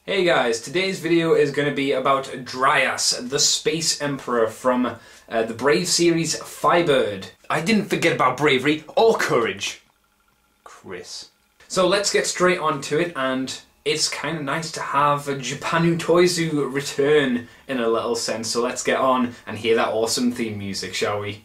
Hey guys, today's video is going to be about Draias, the Space Emperor from the Brave series Fighbird. I didn't forget about bravery or courage, Chris. So let's get straight onto it, and it's kind of nice to have a Japanu Toyzu return in a little sense, so let's get on and hear that awesome theme music, shall we?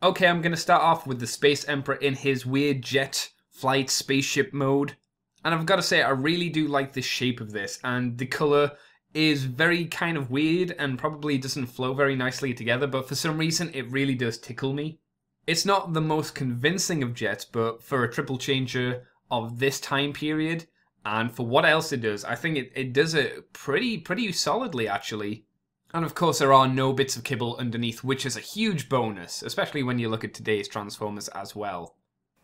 Okay, I'm going to start off with the Space Emperor in his weird jet flight spaceship mode. And I've got to say, I really do like the shape of this. And the colour is very kind of weird and probably doesn't flow very nicely together. But for some reason, it really does tickle me. It's not the most convincing of jets, but for a triple changer of this time period, and for what else it does, I think it does it pretty solidly, actually. And of course there are no bits of kibble underneath, which is a huge bonus, especially when you look at today's Transformers as well.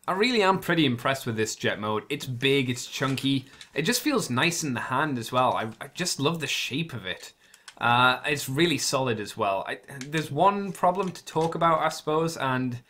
I really am pretty impressed with this jet mode. It's big, it's chunky, it just feels nice in the hand as well. I just love the shape of it. It's really solid as well. There's one problem to talk about, I suppose, and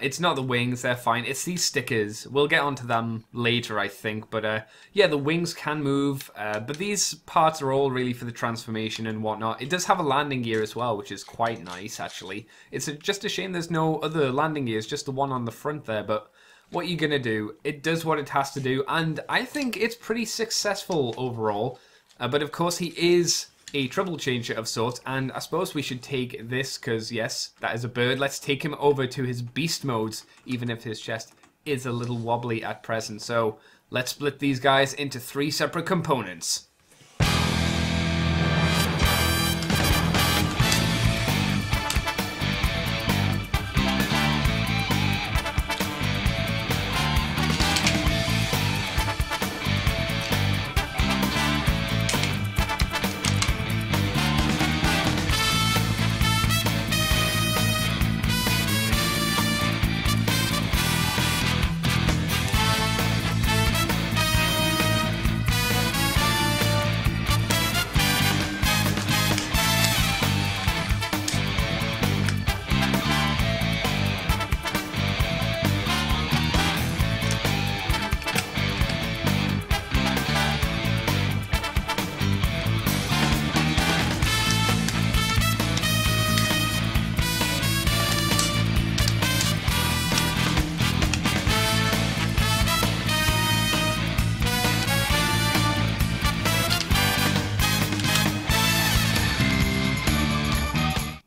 it's not the wings, they're fine. It's these stickers. We'll get onto them later, I think. But yeah, the wings can move, but these parts are all really for the transformation and whatnot. It does have a landing gear as well, which is quite nice, actually. It's just a shame there's no other landing gears, just the one on the front there. But what you're going to do, it does what it has to do, and I think it's pretty successful overall. But of course, he is a triple changer of sorts, and I suppose we should take this, because yes, that is a bird. Let's take him over to his beast modes, even if his chest is a little wobbly at present. So let's split these guys into 3 separate components.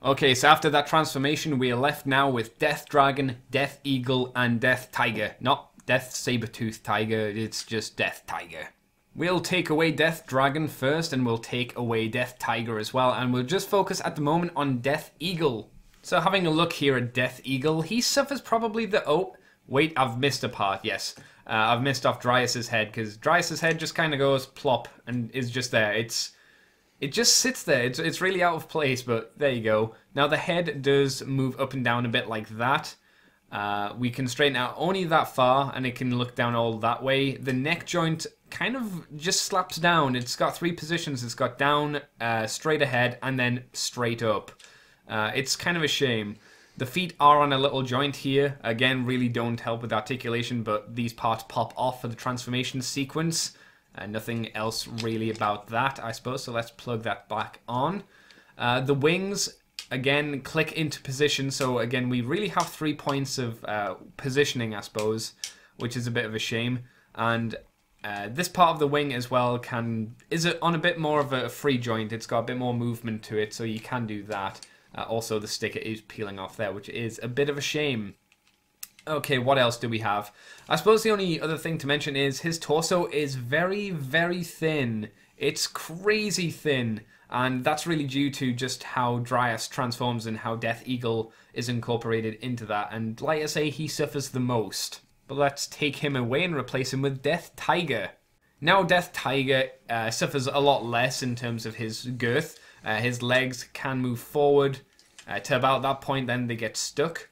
Okay, so after that transformation, we are left now with Death Dragon, Death Eagle, and Death Tiger. Not Death Saber-Tooth Tiger, it's just Death Tiger. We'll take away Death Dragon first, and we'll take away Death Tiger as well, and we'll just focus at the moment on Death Eagle. So having a look here at Death Eagle, he suffers probably the... Oh, wait, I've missed a part, yes. I've missed off Draias' head, because Draias' head just kind of goes plop, and is just there. It just sits there. It's really out of place, but there you go. Now the head does move up and down a bit like that. We can straighten out only that far, and it can look down all that way. The neck joint kind of just slaps down. It's got 3 positions. It's got down, straight ahead, and then straight up. It's kind of a shame. The feet are on a little joint here. Again, really don't help with articulation, but these parts pop off for the transformation sequence. Nothing else really about that, I suppose, so let's plug that back on. The wings, again, click into position, so again, we really have 3 points of positioning, I suppose, which is a bit of a shame. And this part of the wing as well is on a bit more of a free joint. It's got a bit more movement to it, so you can do that. Also, the sticker is peeling off there, which is a bit of a shame. Okay, what else do we have? I suppose the only other thing to mention is his torso is very thin. It's crazy thin, and that's really due to just how Draias transforms and how Death Eagle is incorporated into that. And like I say, he suffers the most. But let's take him away and replace him with Death Tiger. Now Death Tiger suffers a lot less in terms of his girth. His legs can move forward to about that point, then they get stuck.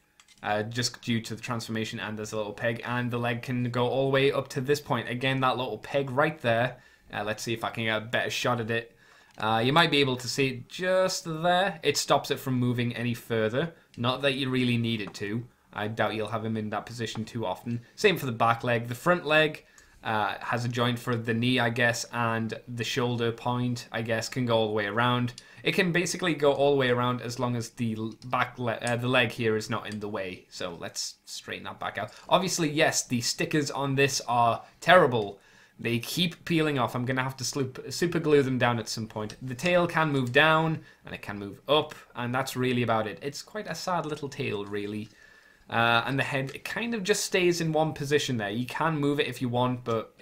Just due to the transformation, and there's a little peg, and the leg can go all the way up to this point. Again, that little peg right there. Let's see if I can get a better shot at it. You might be able to see it just there. It stops it from moving any further. Not that you really need it to. I doubt you'll have him in that position too often. Same for the back leg. The front leg has a joint for the knee, I guess, and the shoulder point, I guess, can go all the way around. It can basically go all the way around as long as the the leg here is not in the way. So let's straighten that back out. Obviously, yes, the stickers on this are terrible. They keep peeling off. I'm going to have to super glue them down at some point. The tail can move down, and it can move up, and that's really about it. It's quite a sad little tail, really. And the head, it kind of just stays in one position there. You can move it if you want, but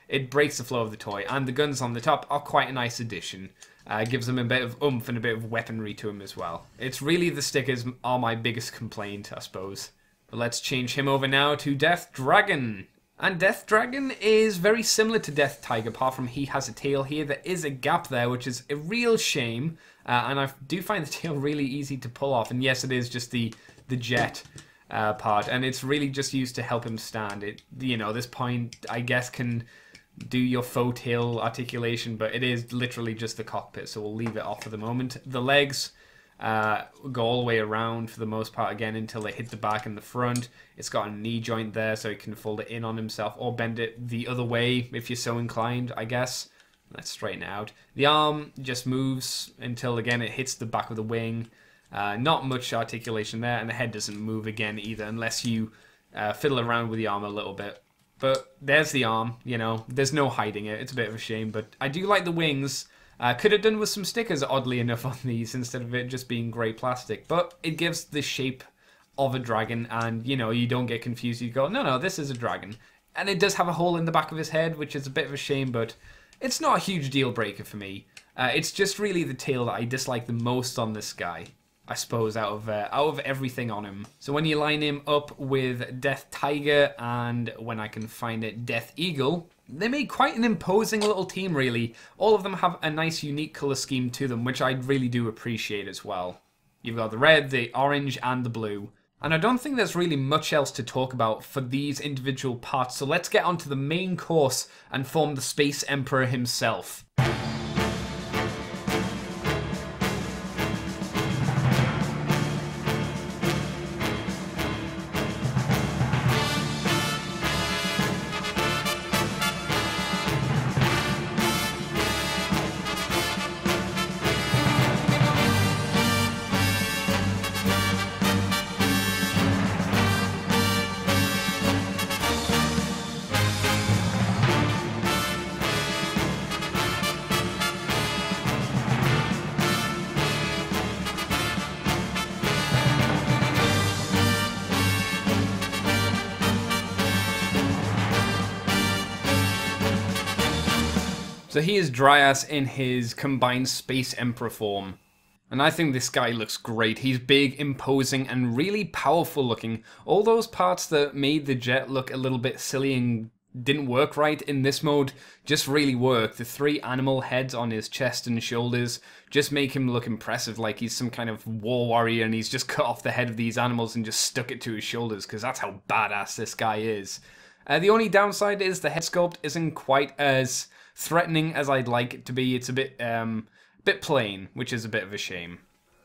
it breaks the flow of the toy. And the guns on the top are quite a nice addition. Gives them a bit of oomph and a bit of weaponry to them as well. It's really the stickers are my biggest complaint, I suppose. But let's change him over now to Death Dragon. And Death Dragon is very similar to Death Tiger, apart from he has a tail here. There is a gap there, which is a real shame. And I do find the tail really easy to pull off. And yes, it is just the jet part. And it's really just used to help him stand. This point, I guess, can do your faux tail articulation, but it is literally just the cockpit, so we'll leave it off for the moment. The legs go all the way around for the most part again until they hit the back and the front. It's got a knee joint there, so he can fold it in on himself or bend it the other way if you're so inclined, I guess. Let's straighten it out. The arm just moves until again it hits the back of the wing. Not much articulation there, and the head doesn't move again either unless you fiddle around with the arm a little bit. But there's the arm, there's no hiding it. It's a bit of a shame, but I do like the wings. Could have done with some stickers, oddly enough, on these instead of it just being grey plastic. But it gives the shape of a dragon, and, you don't get confused. You go, no, this is a dragon. And it does have a hole in the back of his head, which is a bit of a shame, but it's not a huge deal breaker for me. It's just really the tail that I dislike the most on this guy, I suppose, out of everything on him. So when you line him up with Death Tiger and, when I can find it, Death Eagle, they make quite an imposing little team, really. All of them have a nice, unique colour scheme to them, which I really do appreciate as well. You've got the red, the orange, and the blue. And I don't think there's really much else to talk about for these individual parts, so let's get onto the main course and form the Space Emperor himself. So he is Draias in his combined Space Emperor form. And I think this guy looks great. He's big, imposing, and really powerful looking. All those parts that made the jet look a little bit silly and didn't work right in this mode just really work. The 3 animal heads on his chest and shoulders just make him look impressive, like he's some kind of war warrior and he's just cut off the head of these animals and just stuck it to his shoulders, because that's how badass this guy is. The only downside is the head sculpt isn't quite as threatening as I'd like it to be. It's a bit plain, which is a bit of a shame.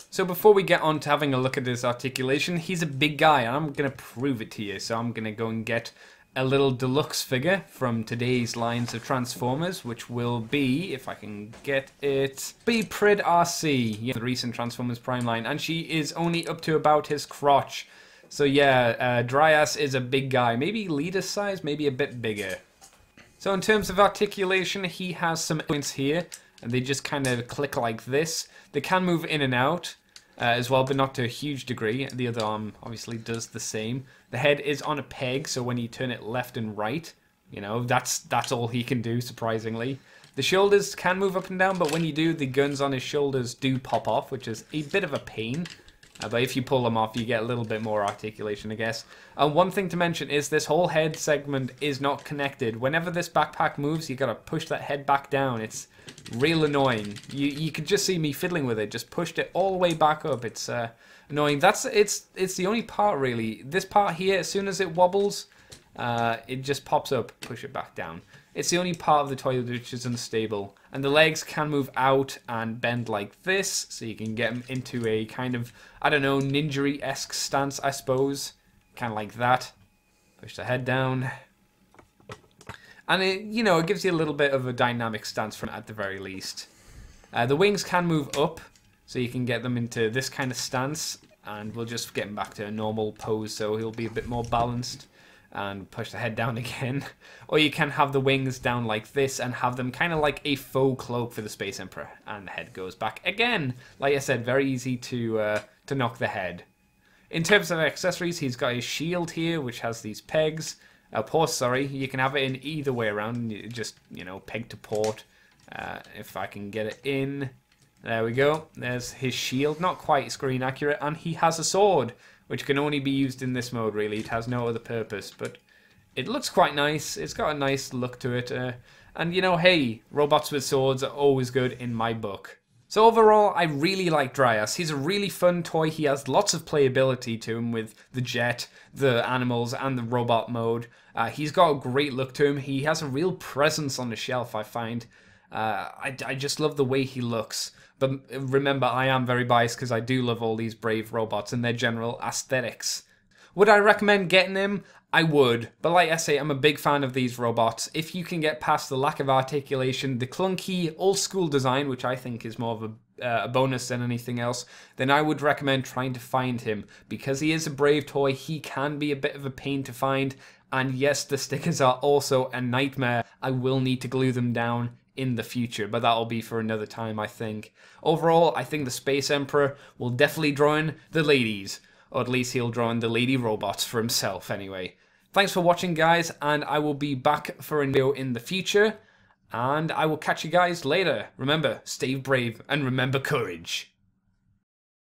So before we get on to having a look at his articulation, he's a big guy, and I'm going to prove it to you. So I'm going to go and get a little deluxe figure from today's lines of Transformers, which will be, if I can get it, be Prid RC, the recent Transformers Prime line, and she is only up to about his crotch. So yeah, Draias is a big guy, maybe leader size, maybe a bit bigger. So in terms of articulation, he has some points here, and they just kind of click like this. They can move in and out as well, but not to a huge degree. The other arm obviously does the same. The head is on a peg, so when you turn it left and right, that's all he can do, surprisingly. The shoulders can move up and down, but when you do, the guns on his shoulders do pop off, which is a bit of a pain. But if you pull them off, you get a little bit more articulation, I guess. One thing to mention is this whole head segment is not connected. Whenever this backpack moves, you gotta push that head back down. It's real annoying. You could just see me fiddling with it. Just pushed it all the way back up. It's annoying. It's the only part, really. This part here, as soon as it wobbles, it just pops up. Push it back down. It's the only part of the toy which is unstable. And the legs can move out and bend like this, so you can get them into a kind of, I don't know, ninja-esque stance, I suppose. kind of like that. Push the head down. And it, you know, it gives you a little bit of a dynamic stance from it at the very least. The wings can move up, so you can get them into this kind of stance. And we'll just get him back to a normal pose, so he'll be a bit more balanced. And push the head down again. Or you can have the wings down like this and have them kind of like a faux cloak for the Space Emperor. And the head goes back again. Like I said, very easy to knock the head. In terms of accessories, he's got his shield here, which has these pegs. Port, sorry. You can have it in either way around. Just, you know, peg to port. If I can get it in. There we go. There's his shield. Not quite screen accurate. And he has a sword, which can only be used in this mode, really. It has no other purpose, but it looks quite nice. It's got a nice look to it. And, you know, hey, robots with swords are always good in my book. So overall, I really like Draias. He's a really fun toy. He has lots of playability to him with the jet, the animals, and the robot mode. He's got a great look to him. He has a real presence on the shelf, I find. I just love the way he looks. But remember, I am very biased because I do love all these Brave robots and their general aesthetics. Would I recommend getting him? I would. But like I say, I'm a big fan of these robots. If you can get past the lack of articulation, the clunky, old-school design, which I think is more of a bonus than anything else, then I would recommend trying to find him. Because he is a Brave toy, he can be a bit of a pain to find. And yes, the stickers are also a nightmare. I will need to glue them down in the future, but that'll be for another time, I think. Overall, I think the Space Emperor will definitely draw in the ladies, or at least he'll draw in the lady robots for himself anyway. Thanks for watching, guys, and I will be back for a video in the future, and I will catch you guys later. Remember, stay brave and remember courage.